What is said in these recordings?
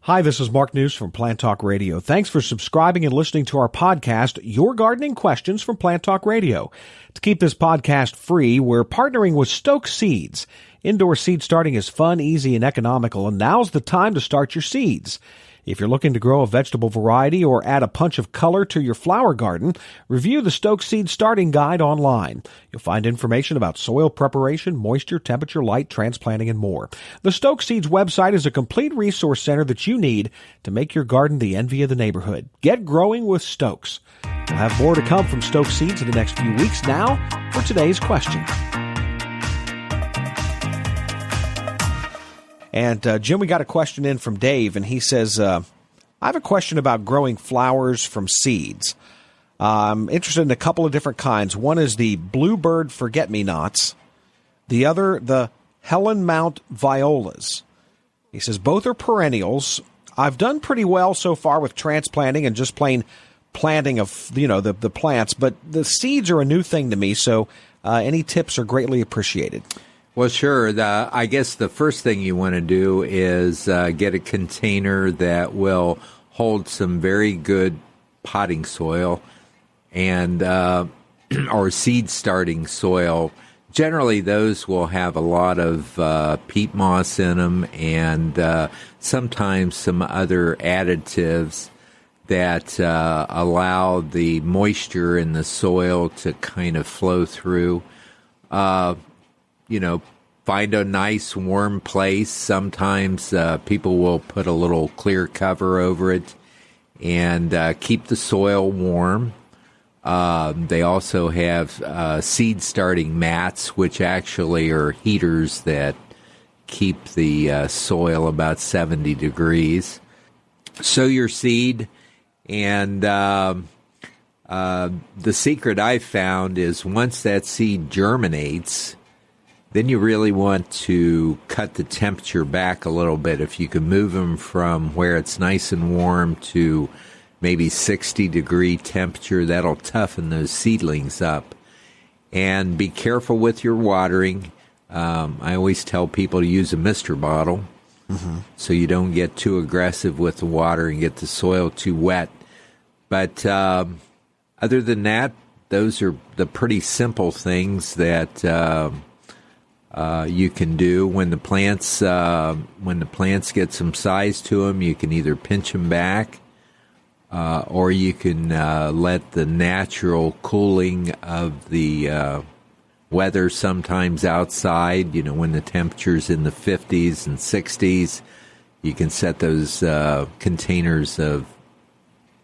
Hi, this is Mark News from Plant Talk Radio. Thanks for subscribing and listening to our podcast, Your Gardening Questions from Plant Talk Radio. To keep this podcast free, we're partnering with Stoke Seeds. Indoor seed starting is fun, easy, and economical, and now's the time to start your seeds. If you're looking to grow a vegetable variety or add a punch of color to your flower garden, review the Stoke Seed Starting Guide online. You'll find information about soil preparation, moisture, temperature, light, transplanting, and more. The Stoke Seeds website is a complete resource center that you need to make your garden the envy of the neighborhood. Get growing with Stokes. We'll have more to come from Stoke Seeds in the next few weeks. Now, for today's question. And, Jim, we got a question in from Dave, and he says, I have a question about growing flowers from seeds. I'm interested in a couple of different kinds. One is the bluebird forget-me-nots. The other, the Helen Mount violas. He says, both are perennials. I've done pretty well so far with transplanting and just plain planting of, the plants, but the seeds are a new thing to me, so any tips are greatly appreciated. Well, sure. I guess the first thing you want to do is get a container that will hold some very good potting soil and or seed starting soil. Generally, those will have a lot of peat moss in them and sometimes some other additives that allow the moisture in the soil to kind of flow through. Find a nice warm place. Sometimes people will put a little clear cover over it and keep the soil warm. They also have seed starting mats, which actually are heaters that keep the soil about 70 degrees. Sow your seed, and the secret I've found is once that seed germinates, then you really want to cut the temperature back a little bit. If you can move them from where it's nice and warm to maybe 60-degree temperature, that'll toughen those seedlings up. And be careful with your watering. I always tell people to use a mister bottle so you don't get too aggressive with the water and get the soil too wet. But other than that, those are the pretty simple things that you can do. When the plants get some size to them, you can either pinch them back, or you can let the natural cooling of the weather sometimes outside. When the temperature's in the 50s and 60s, you can set those containers of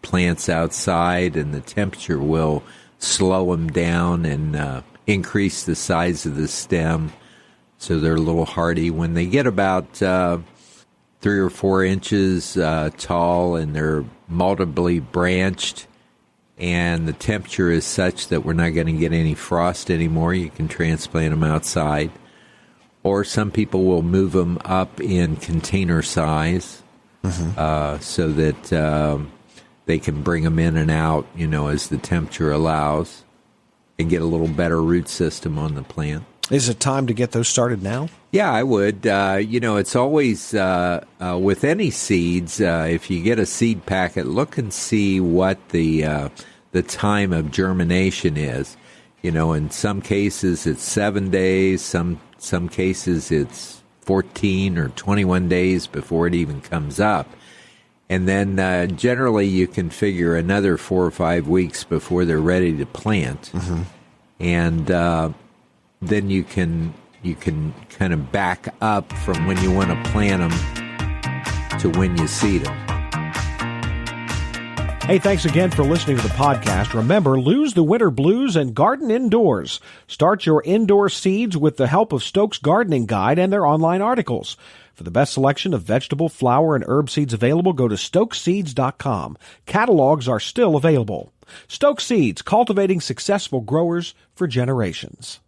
plants outside, and the temperature will slow them down and increase the size of the stem. So they're a little hardy. When they get about 3 or 4 inches tall and they're multiply branched and the temperature is such that we're not going to get any frost anymore, you can transplant them outside. Or some people will move them up in container size so that they can bring them in and out, as the temperature allows, and get a little better root system on the plant. Is it time to get those started now? Yeah, I would. It's always with any seeds. If you get a seed packet, look and see what the time of germination is. In some cases it's 7 days. Some cases it's 14 or 21 days before it even comes up. And then generally you can figure another 4 or 5 weeks before they're ready to plant. And then you can kind of back up from when you want to plant them to when you seed them. Hey, thanks again for listening to the podcast. Remember, lose the winter blues and garden indoors. Start your indoor seeds with the help of Stoke's Gardening Guide and their online articles. For the best selection of vegetable, flower, and herb seeds available, go to stokeseeds.com. Catalogs are still available. Stoke Seeds, cultivating successful growers for generations.